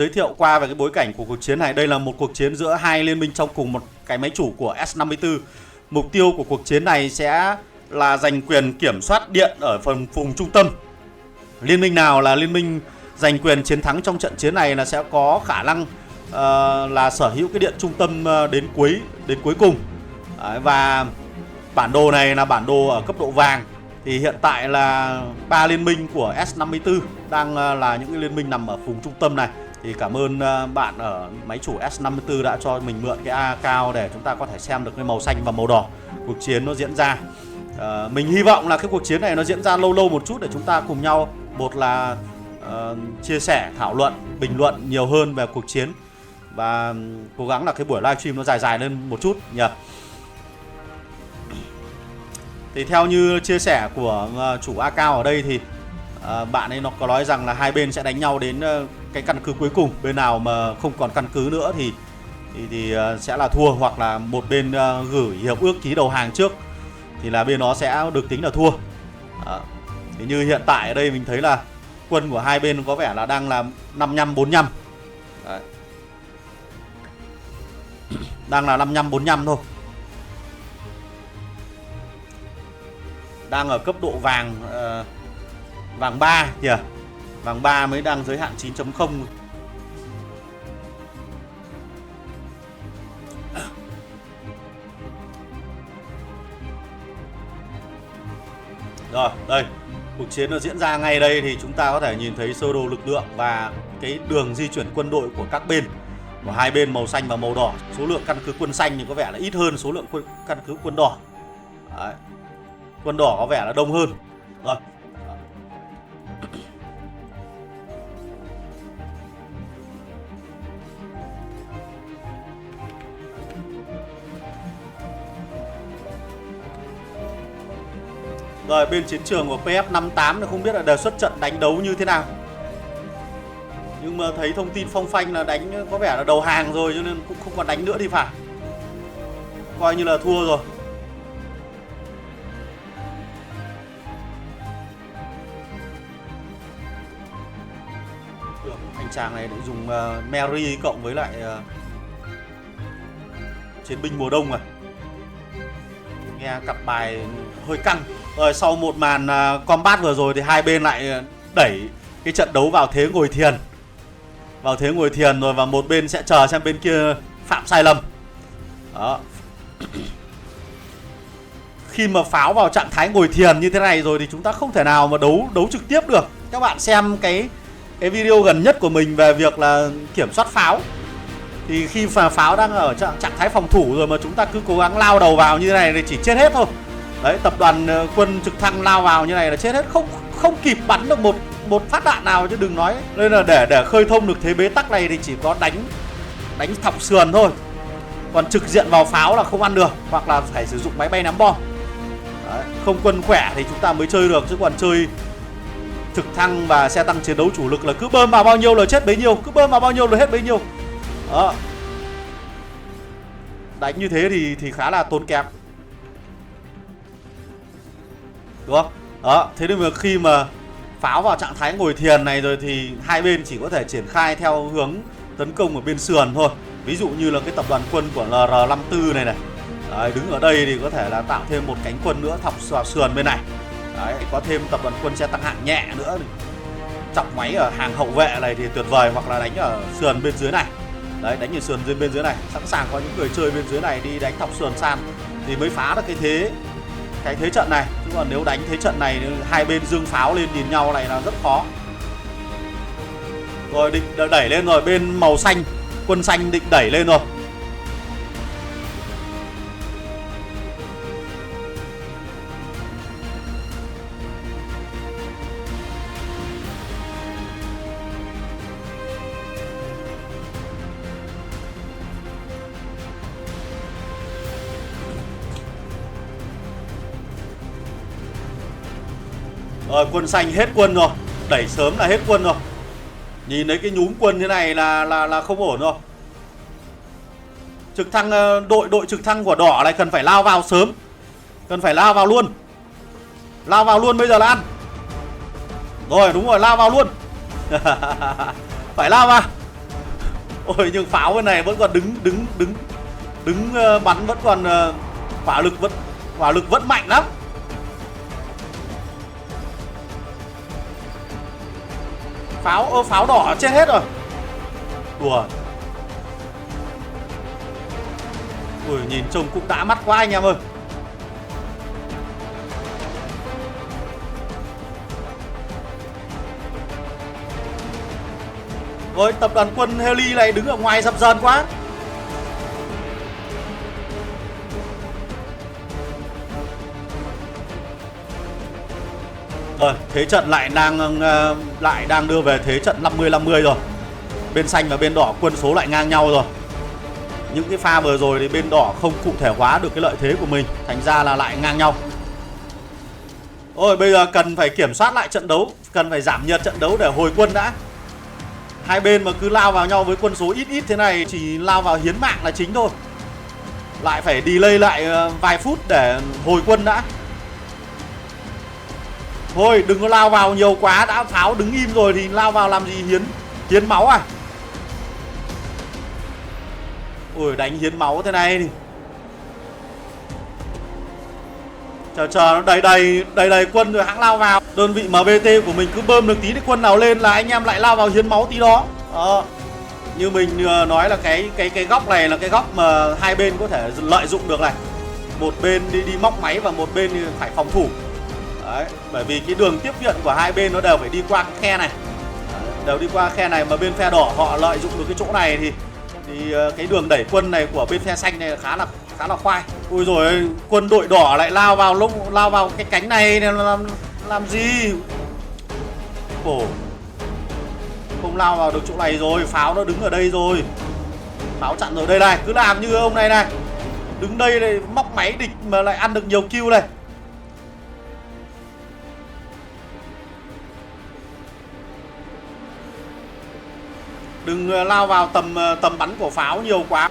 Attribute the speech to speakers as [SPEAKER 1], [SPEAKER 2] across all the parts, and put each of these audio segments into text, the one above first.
[SPEAKER 1] Giới thiệu qua về cái bối cảnh của cuộc chiến này. Đây là một cuộc chiến giữa hai liên minh trong cùng một cái máy chủ của S54. Mục tiêu của cuộc chiến này sẽ là giành quyền kiểm soát điện ở phần vùng trung tâm. Liên minh nào là liên minh giành quyền chiến thắng trong trận chiến này là sẽ có khả năng là sở hữu cái điện trung tâm đến cuối cùng. Và bản đồ này là bản đồ ở cấp độ vàng. Thì hiện tại là 3 liên minh của S54 đang là những cái liên minh nằm ở vùng trung tâm này. Thì cảm ơn bạn ở máy chủ S54 đã cho mình mượn cái A cao để chúng ta có thể xem được cái màu xanh và màu đỏ cuộc chiến nó diễn ra. Mình hy vọng là cái cuộc chiến này nó diễn ra lâu một chút để chúng ta cùng nhau một là chia sẻ, thảo luận, bình luận nhiều hơn về cuộc chiến và cố gắng là cái buổi livestream nó dài lên một chút nhỉ. Thì theo như chia sẻ của chủ A cao ở đây thì bạn ấy nó có nói rằng là hai bên sẽ đánh nhau đến cái căn cứ cuối cùng. Bên nào mà không còn căn cứ nữa thì sẽ là thua, hoặc là một bên gửi hiệp ước ký đầu hàng trước thì là bên nó sẽ được tính là thua. Thì như hiện tại ở đây mình thấy là quân của hai bên có vẻ là đang là 55-45. Đấy. Đang là 55-45 thôi. Đang ở cấp độ vàng vàng 3 kìa. Vàng 3 mới đang giới hạn 9.0. Rồi, đây. Cuộc chiến nó diễn ra ngay đây thì chúng ta có thể nhìn thấy sơ đồ lực lượng và cái đường di chuyển quân đội của các bên. Của hai bên màu xanh và màu đỏ. Số lượng căn cứ quân xanh thì có vẻ là ít hơn số lượng căn cứ quân đỏ. Đấy. Quân đỏ có vẻ là đông hơn. Rồi. Rồi bên chiến trường của PF58 không biết là đề xuất trận đánh đấu như thế nào. Nhưng mà thấy thông tin phong phanh là đánh có vẻ là đầu hàng rồi cho nên cũng không còn đánh nữa thì phải. Coi như là thua rồi. Anh chàng này lại dùng Mary cộng với lại chiến binh mùa đông rồi. Nghe cặp bài hơi căng. Rồi sau một màn combat vừa rồi thì hai bên lại đẩy cái trận đấu vào thế ngồi thiền. Vào thế ngồi thiền rồi, và một bên sẽ chờ xem bên kia phạm sai lầm. Đó. Khi mà pháo vào trạng thái ngồi thiền như thế này rồi thì chúng ta không thể nào mà đấu trực tiếp được. Các bạn xem cái video gần nhất của mình về việc là kiểm soát pháo. Thì khi pháo đang ở trạng thái phòng thủ rồi mà chúng ta cứ cố gắng lao đầu vào như thế này thì chỉ chết hết thôi. Đấy, tập đoàn quân trực thăng lao vào như này là chết hết, không kịp bắn được một phát đạn nào chứ đừng nói. Nên là để khơi thông được thế bế tắc này thì chỉ có đánh thọc sườn thôi. Còn trực diện vào pháo là không ăn được, hoặc là phải sử dụng máy bay ném bom. Đấy, không quân khỏe thì chúng ta mới chơi được, chứ còn chơi trực thăng và xe tăng chiến đấu chủ lực là cứ bơm vào bao nhiêu là chết bấy nhiêu, cứ bơm vào bao nhiêu là hết bấy nhiêu. Đó. Đánh như thế thì khá là tốn kém. Đúng không? Đó, thế nên mà khi mà pháo vào trạng thái ngồi thiền này rồi thì hai bên chỉ có thể triển khai theo hướng tấn công ở bên sườn thôi. Ví dụ như là cái tập đoàn quân của LR54 này này. Đấy, đứng ở đây thì có thể là tạo thêm một cánh quân nữa thọc vào sườn bên này. Đấy, có thêm tập đoàn quân xe tăng hạng nhẹ nữa. Chọc máy ở hàng hậu vệ này thì tuyệt vời, hoặc là đánh ở sườn bên dưới này. Đấy, đánh ở sườn bên dưới này. Sẵn sàng có những người chơi bên dưới này đi đánh thọc sườn san thì mới phá được cái thế trận này. Chứ còn nếu đánh thế trận này hai bên dương pháo lên nhìn nhau này là rất khó. Rồi định đẩy lên rồi, bên màu xanh, quân xanh định đẩy lên rồi. Rồi quân xanh hết quân rồi, đẩy sớm là hết quân rồi. Nhìn thấy cái nhúm quân thế này là không ổn rồi. Trực thăng đội trực thăng của đỏ này cần phải lao vào sớm, cần phải lao vào luôn. Lao vào luôn bây giờ là ăn. Rồi đúng rồi, lao vào luôn. Phải lao vào. Ôi nhưng pháo bên này vẫn còn đứng bắn vẫn còn hỏa lực vẫn mạnh lắm. Pháo đỏ chết hết rồi. Đùa. Ui nhìn trông cũng đã mắt quá anh em ơi. Ôi tập đoàn quân heli này đứng ở ngoài dập dờn quá. Rồi thế trận lại đang đưa về thế trận 50-50 rồi. Bên xanh và bên đỏ quân số lại ngang nhau rồi. Những cái pha vừa rồi thì bên đỏ không cụ thể hóa được cái lợi thế của mình, thành ra là lại ngang nhau. Ôi bây giờ cần phải kiểm soát lại trận đấu, cần phải giảm nhiệt trận đấu để hồi quân đã. Hai bên mà cứ lao vào nhau với quân số ít thế này, chỉ lao vào hiến mạng là chính thôi. Lại phải delay lại vài phút để hồi quân đã. Thôi đừng có lao vào nhiều quá, đã pháo đứng im rồi thì lao vào làm gì, hiến máu à. Ui đánh hiến máu thế này thì chờ nó đầy quân rồi hãng lao vào. Đơn vị MBT của mình cứ bơm được tí thì quân nào lên là anh em lại lao vào hiến máu tí đó. Như mình nói là cái góc này là cái góc mà hai bên có thể lợi dụng được này. Một bên đi móc máy và một bên phải phòng thủ. Đấy, bởi vì cái đường tiếp viện của hai bên nó đều phải đi qua cái khe này. Đều đi qua khe này mà bên phe đỏ họ lợi dụng được cái chỗ này thì cái đường đẩy quân này của bên phe xanh này khá là khoai. Ui rồi quân đội đỏ lại lao vào cái cánh này làm gì? Khổ. Không lao vào được chỗ này rồi, pháo nó đứng ở đây rồi. Pháo chặn rồi đây này, cứ làm như ông này này. Đứng đây này móc máy địch mà lại ăn được nhiều kill này. Đừng lao vào tầm bắn của pháo nhiều quá.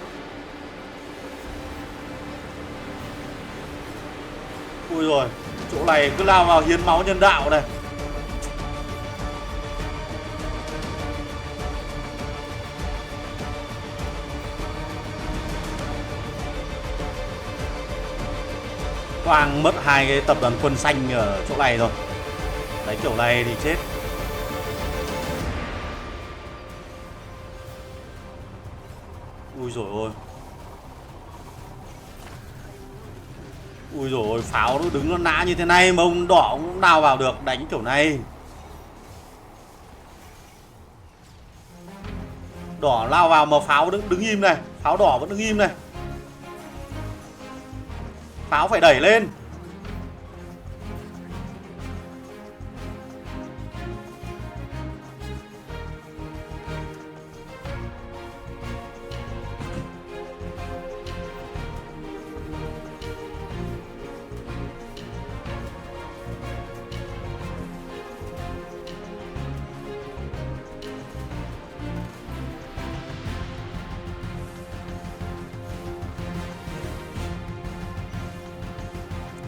[SPEAKER 1] Ui rồi, chỗ này cứ lao vào hiến máu nhân đạo này. Quang mất hai cái tập đoàn quân xanh ở chỗ này rồi. Đấy kiểu này thì chết. Ui dồi ôi. Ui dồi ôi, pháo nó đứng nó nã như thế này mà ông đỏ cũng nào vào được, đánh kiểu này. Đỏ lao vào mà pháo đứng im này, pháo đỏ vẫn đứng im này. Pháo phải đẩy lên.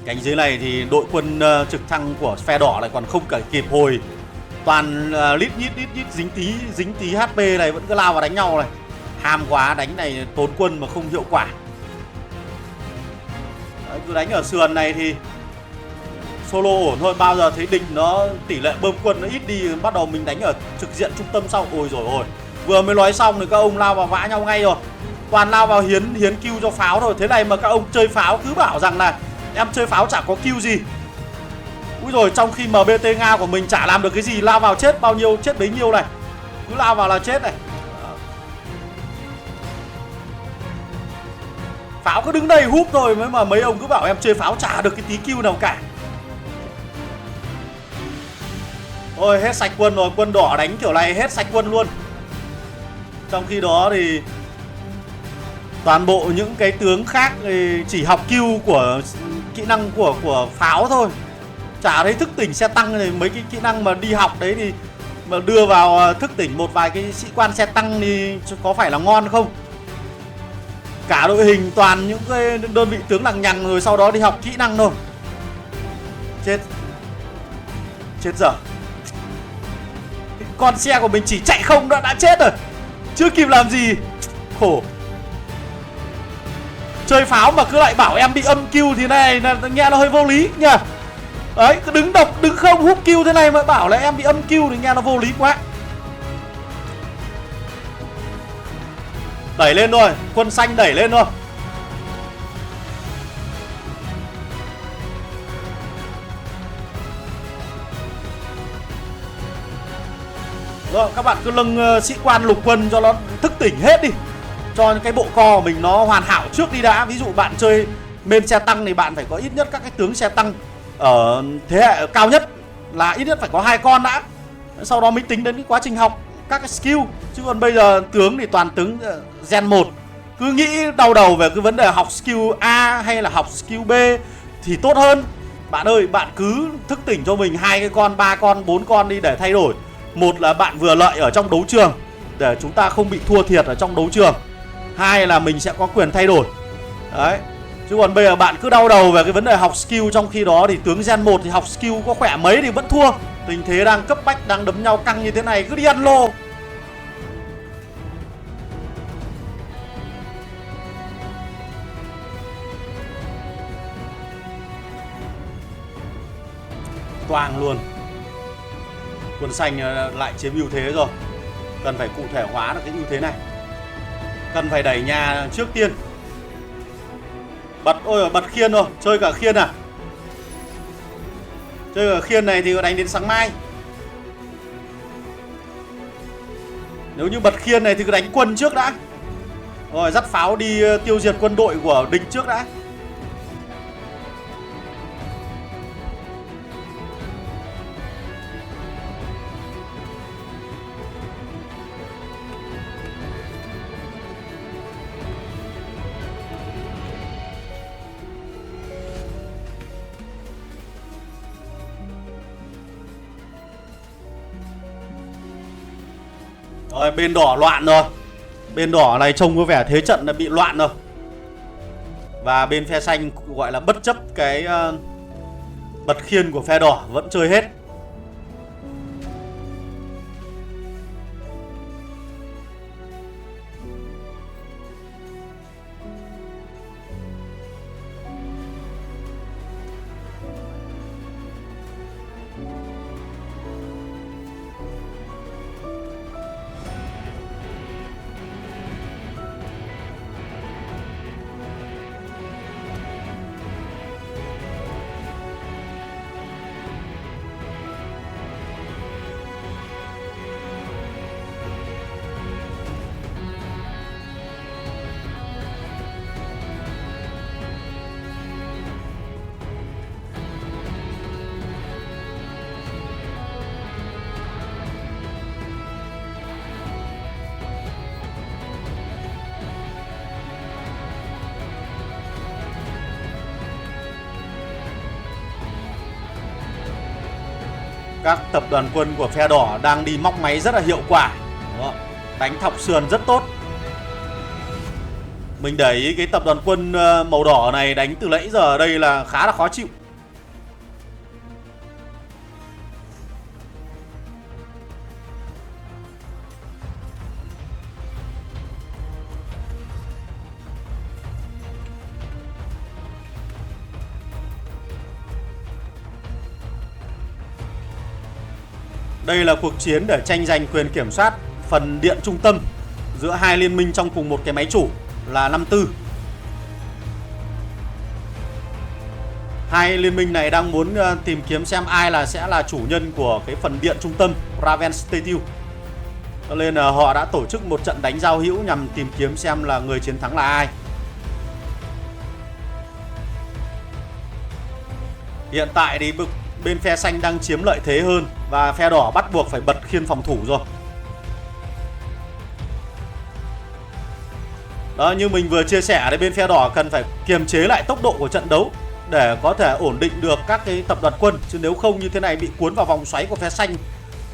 [SPEAKER 1] Cánh dưới này thì đội quân trực thăng của phe đỏ lại còn không kịp hồi. Toàn lít nhít dính tí HP này vẫn cứ lao vào đánh nhau này. Ham quá, đánh này tốn quân mà không hiệu quả. Đấy, cứ đánh ở sườn này thì solo ổn thôi. Bao giờ thấy địch nó tỷ lệ bơm quân nó ít đi, bắt đầu mình đánh ở trực diện trung tâm sau. Ôi rồi ôi, vừa mới nói xong thì các ông lao vào vã nhau ngay rồi. Toàn lao vào hiến kill cho pháo rồi. Thế này mà các ông chơi pháo cứ bảo rằng là em chơi pháo chả có kill gì. Úi rồi, trong khi MBT Nga của mình chả làm được cái gì, lao vào chết bao nhiêu chết bấy nhiêu này. Cứ lao vào là chết này. Pháo cứ đứng đây húp thôi mà mấy ông cứ bảo em chơi pháo chả được cái tí kill nào cả. Ôi hết sạch quân rồi, quân đỏ đánh kiểu này hết sạch quân luôn. Trong khi đó thì toàn bộ những cái tướng khác thì chỉ học kill của kỹ năng của pháo thôi. Chả thấy thức tỉnh xe tăng này, mấy cái kỹ năng mà đi học đấy thì mà đưa vào thức tỉnh một vài cái sĩ quan xe tăng thì có phải là ngon không? Cả đội hình toàn những cái đơn vị tướng lằng nhằng rồi sau đó đi học kỹ năng thôi. Chết dở. Con xe của mình chỉ chạy không đã chết rồi. Chưa kịp làm gì. Khổ. Chơi pháo mà cứ lại bảo em bị âm kill thì này là nghe nó hơi vô lý nhỉ. Đấy, cứ đứng độc, đứng không hút kill thế này mà bảo là em bị âm kill thì nghe nó vô lý quá. Đẩy lên thôi, quân xanh đẩy lên thôi. Rồi, các bạn cứ lưng sĩ quan lục quân cho nó thức tỉnh hết đi. Cho cái bộ co của mình nó hoàn hảo trước đi đã. Ví dụ bạn chơi main xe tăng thì bạn phải có ít nhất các cái tướng xe tăng ở thế hệ cao nhất là ít nhất phải có 2 con đã. Sau đó mới tính đến cái quá trình học các cái skill. Chứ còn bây giờ tướng thì toàn tướng gen 1. Cứ nghĩ đau đầu về cái vấn đề học skill A hay là học skill B thì tốt hơn. Bạn ơi, bạn cứ thức tỉnh cho mình 2 cái con, 3 con, 4 con đi để thay đổi. Một là bạn vừa lợi ở trong đấu trường để chúng ta không bị thua thiệt ở trong đấu trường. Hai là mình sẽ có quyền thay đổi. Đấy. Chứ còn bây giờ bạn cứ đau đầu về cái vấn đề học skill, trong khi đó thì tướng gen 1 thì học skill có khỏe mấy thì vẫn thua. Tình thế đang cấp bách, đang đấm nhau căng như thế này, cứ đi ăn lô. Toang luôn. Quân xanh lại chiếm ưu thế rồi. Cần phải cụ thể hóa được cái ưu thế này. Cần phải đẩy nhà trước tiên. Bật, ôi bật khiên rồi. Chơi cả khiên à? Chơi cả khiên này thì đánh đến sáng mai. Nếu như bật khiên này thì cứ đánh quân trước đã. Rồi dắt pháo đi tiêu diệt quân đội của địch trước đã. Rồi bên đỏ loạn rồi. Bên đỏ này trông có vẻ thế trận là bị loạn rồi. Và bên phe xanh gọi là bất chấp cái bật khiên của phe đỏ vẫn chơi hết. Các tập đoàn quân của phe đỏ đang đi móc máy rất là hiệu quả. Đó. Đánh thọc sườn rất tốt. Mình để ý cái tập đoàn quân màu đỏ này đánh từ nãy giờ ở đây là khá là khó chịu. Đây là cuộc chiến để tranh giành quyền kiểm soát phần điện trung tâm giữa hai liên minh trong cùng một cái máy chủ là 54. Hai liên minh này đang muốn tìm kiếm xem ai sẽ là chủ nhân của cái phần điện trung tâm Raven Statue. Cho nên là họ đã tổ chức một trận đánh giao hữu nhằm tìm kiếm xem là người chiến thắng là ai. Hiện tại thì bên phe xanh đang chiếm lợi thế hơn và phe đỏ bắt buộc phải bật khiên phòng thủ rồi. Đó, như mình vừa chia sẻ, bên phe đỏ cần phải kiềm chế lại tốc độ của trận đấu để có thể ổn định được các cái tập đoàn quân, chứ nếu không như thế này bị cuốn vào vòng xoáy của phe xanh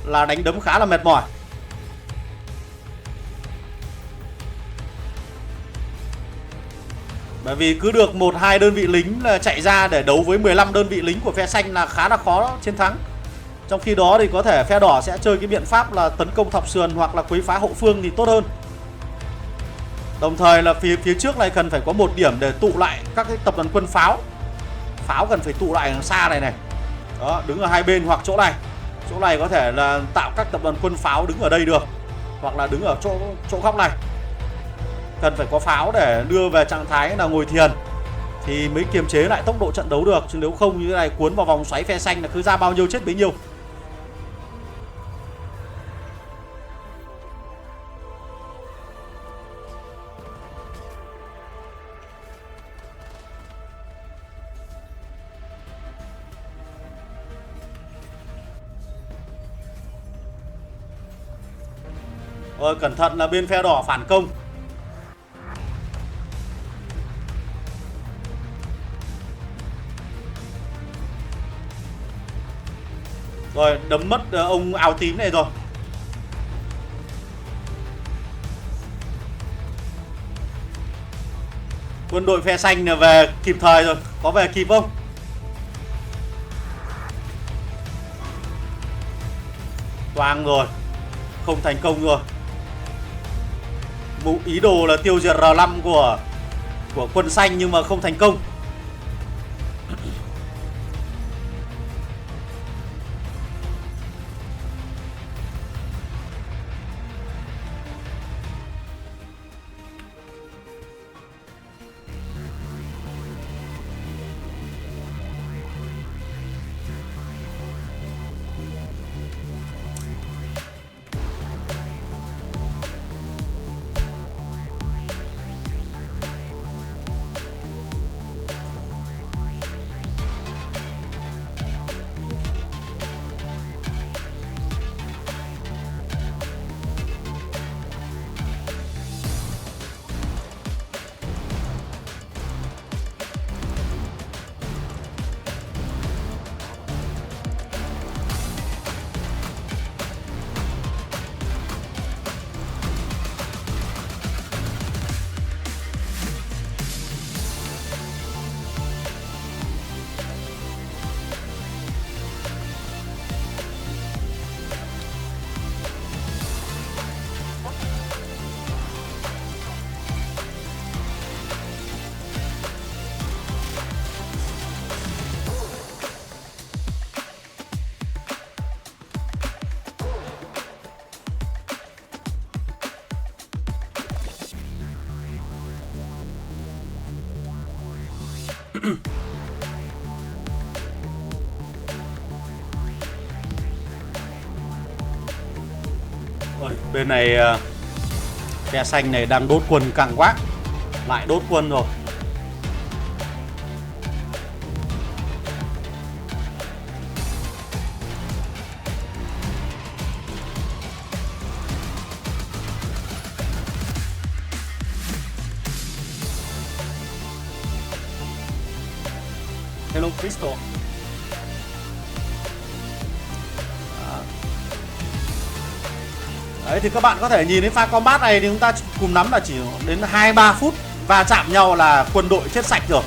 [SPEAKER 1] là đánh đấm khá là mệt mỏi. Bởi vì cứ được 1-2 đơn vị lính là chạy ra để đấu với 15 đơn vị lính của phe xanh là khá là khó chiến thắng. Trong khi đó thì có thể phe đỏ sẽ chơi cái biện pháp là tấn công thọc sườn hoặc là quấy phá hậu phương thì tốt hơn. Đồng thời là phía trước này cần phải có một điểm để tụ lại các cái tập đoàn quân pháo. Pháo cần phải tụ lại đằng xa này này. Đó, đứng ở hai bên hoặc chỗ này. Chỗ này có thể là tạo các tập đoàn quân pháo đứng ở đây được, hoặc là đứng ở chỗ góc này. Cần phải có pháo để đưa về trạng thái là ngồi thiền thì mới kiềm chế lại tốc độ trận đấu được, chứ nếu không như thế này cuốn vào vòng xoáy phe xanh là cứ ra bao nhiêu chết bấy nhiêu. Rồi cẩn thận là bên phe đỏ phản công. Rồi đấm mất ông áo tím này rồi. Quân đội phe xanh là về kịp thời rồi. Có về kịp không? Toang rồi. Không thành công rồi. Ý đồ là tiêu diệt R5 của quân xanh nhưng mà không thành công. Rồi, bên này phe xanh này đang đốt quân căng quá. Lại đốt quân rồi. Hello Crystal. Đấy thì các bạn có thể nhìn thấy pha combat này thì chúng ta cùng nắm là chỉ đến 2-3 phút va chạm nhau là quân đội chết sạch rồi.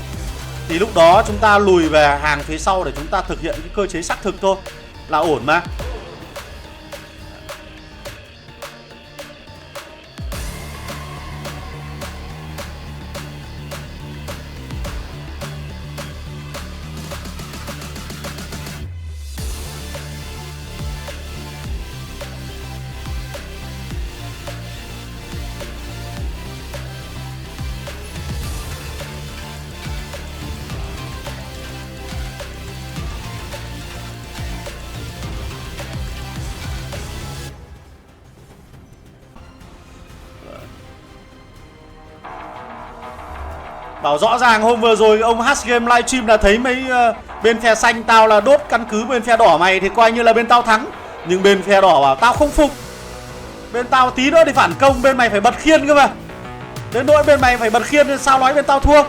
[SPEAKER 1] Thì lúc đó chúng ta lùi về hàng phía sau để chúng ta thực hiện cái cơ chế xác thực thôi là ổn mà. Bảo rõ ràng hôm vừa rồi ông Hash Game livestream là thấy mấy bên phe xanh tao là đốt căn cứ bên phe đỏ mày thì coi như là bên tao thắng. Nhưng bên phe đỏ bảo tao không phục. Bên tao tí nữa thì phản công, bên mày phải bật khiên cơ mà. Đến nỗi bên mày phải bật khiên thì sao nói bên tao thua.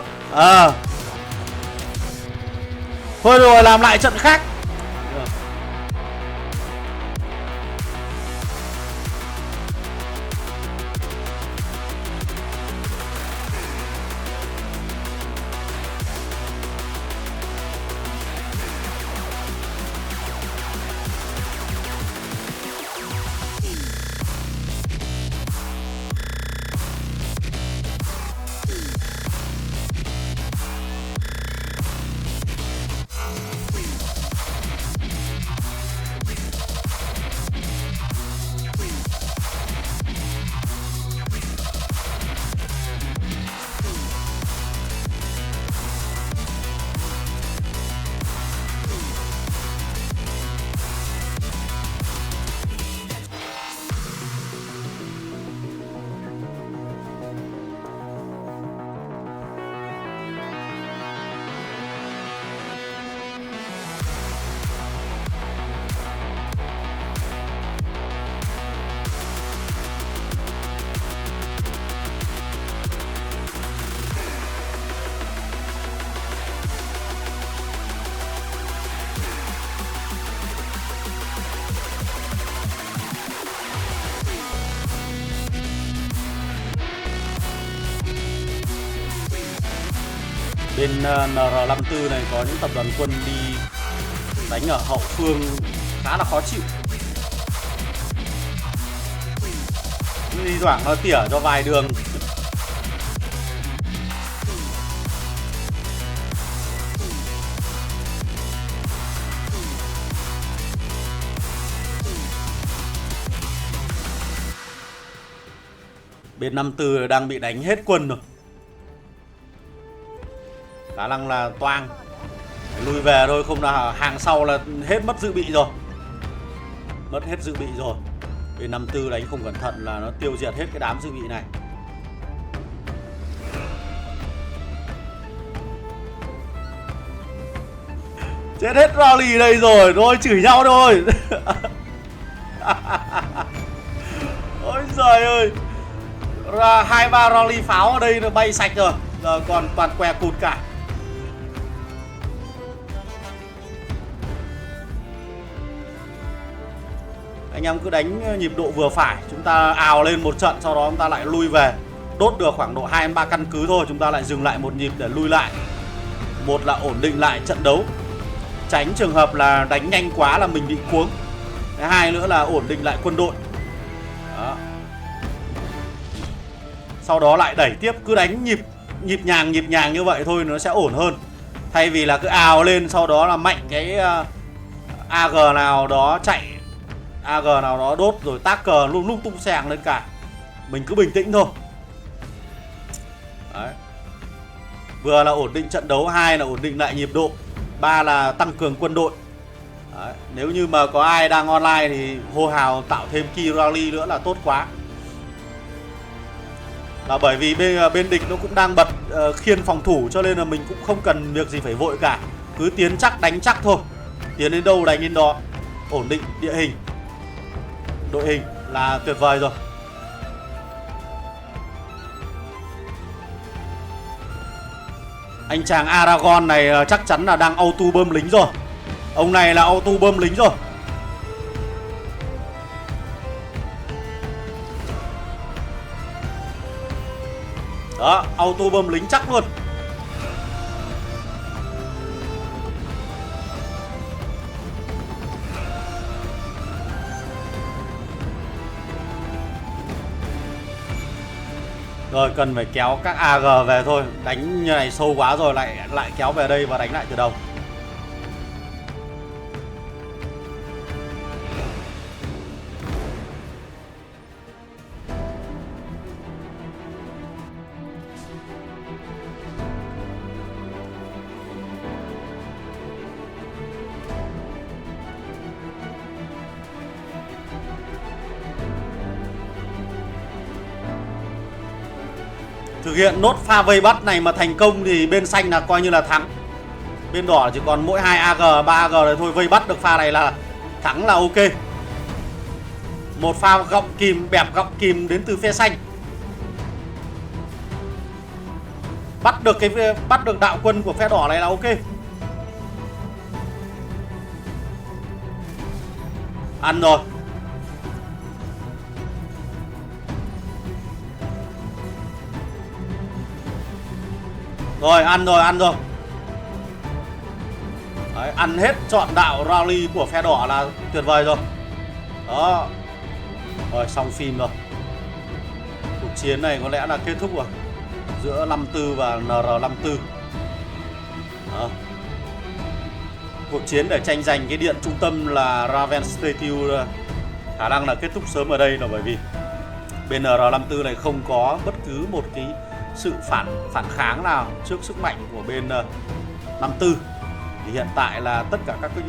[SPEAKER 1] Thôi rồi làm lại trận khác. Bên NR54 này có những tập đoàn quân đi đánh ở hậu phương khá là khó chịu. Đi thoảng nó tỉa cho vài đường. Bên 54 đang bị đánh hết quân rồi. Khả năng là toang. Phải lui về thôi, không là hàng sau là hết mất dự bị rồi. Mất hết dự bị rồi. Bên 54 đánh không cẩn thận là nó tiêu diệt hết cái đám dự bị này. Chết hết rally đây rồi, thôi chửi nhau thôi. Ôi giời ơi. 2-3 rally pháo ở đây nó bay sạch rồi. Giờ còn toàn què cụt cả. Anh em cứ đánh nhịp độ vừa phải. Chúng ta ào lên một trận, sau đó chúng ta lại lui về. Đốt được khoảng độ 2-3 căn cứ thôi, chúng ta lại dừng lại một nhịp để lui lại. Một là ổn định lại trận đấu, tránh trường hợp là đánh nhanh quá là mình bị cuống. Cái hai nữa là ổn định lại quân đội. Đó. Sau đó lại đẩy tiếp, cứ đánh nhịp nhàng như vậy thôi nó sẽ ổn hơn. Thay vì là cứ ào lên sau đó là mạnh cái AG nào đó chạy, AG nào đó đốt rồi tác cờ lung tung sàng lên cả. Mình cứ bình tĩnh thôi. Đấy. Vừa là ổn định trận đấu, hai là ổn định lại nhịp độ, ba là tăng cường quân đội. Đấy. Nếu như mà có ai đang online thì hô hào tạo thêm key rally nữa là tốt quá. Là bởi vì bên địch nó cũng đang bật khiên phòng thủ, cho nên là mình cũng không cần việc gì phải vội cả. Cứ tiến chắc đánh chắc thôi. Tiến đến đâu đánh đến đó. Ổn định địa hình, đội hình là tuyệt vời rồi. Anh chàng Aragon này chắc chắn là đang auto bơm lính rồi. Ông này là auto bơm lính rồi. Đó, auto bơm lính chắc luôn. Rồi cần phải kéo các AG về thôi. Đánh như này sâu quá rồi, lại kéo về đây và đánh lại từ đầu. Thực hiện nốt pha vây bắt này mà thành công thì bên xanh là coi như là thắng. Bên đỏ chỉ còn mỗi 2 AG, 3 AG rồi thôi, vây bắt được pha này là thắng là ok. Một pha gọng kìm, bẹp gọng kìm đến từ phe xanh. Bắt được đạo quân của phe đỏ này là ok. Ăn rồi. Rồi, ăn rồi. Đấy, ăn hết trọn đạo rally của phe đỏ là tuyệt vời rồi. Đó. Rồi, xong phim rồi. Cuộc chiến này có lẽ là kết thúc rồi, giữa 54 và NR54. Đó. Cuộc chiến để tranh giành cái điện trung tâm là Raven Statue khả năng là kết thúc sớm ở đây, là bởi vì bên NR54 này không có bất cứ một cái sự phản kháng nào trước sức mạnh của bên 54. Thì hiện tại là tất cả các cái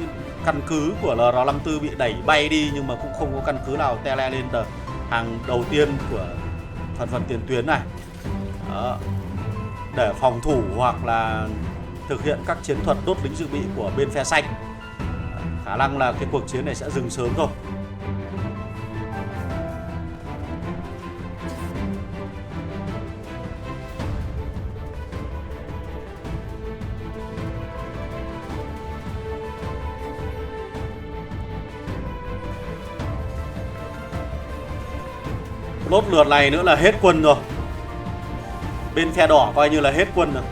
[SPEAKER 1] căn cứ của NR54 bị đẩy bay đi, nhưng mà cũng không có căn cứ nào tele lên hàng đầu tiên của phần tiền tuyến này. Đó. Để phòng thủ hoặc là thực hiện các chiến thuật đốt lính dự bị của bên phe xanh. Khả năng là cái cuộc chiến này sẽ dừng sớm thôi. Nốt lượt này nữa là hết quân rồi. Bên phe đỏ coi như là hết quân rồi.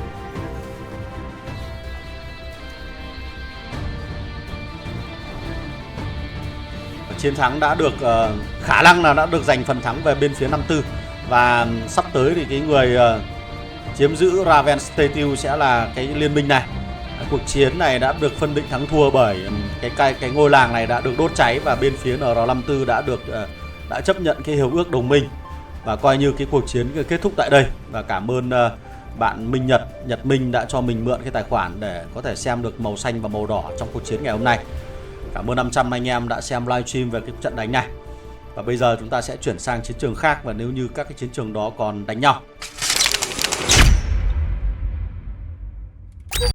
[SPEAKER 1] chiến thắng đã được khả năng là đã được giành phần thắng về bên phía 54. Và sắp tới thì cái người chiếm giữ Raven Statue sẽ là cái liên minh này. Cuộc chiến này đã được phân định thắng thua bởi cái ngôi làng này đã được đốt cháy, và bên phía NR54 đã chấp nhận cái hiệp ước đồng minh, và coi như cái cuộc chiến kết thúc tại đây. Và cảm ơn bạn Minh Nhật Minh đã cho mình mượn cái tài khoản để có thể xem được màu xanh và màu đỏ trong cuộc chiến ngày hôm nay. Cảm ơn 500 anh em đã xem livestream về cái trận đánh này. Và bây giờ chúng ta sẽ chuyển sang chiến trường khác, và nếu như các cái chiến trường đó còn đánh nhau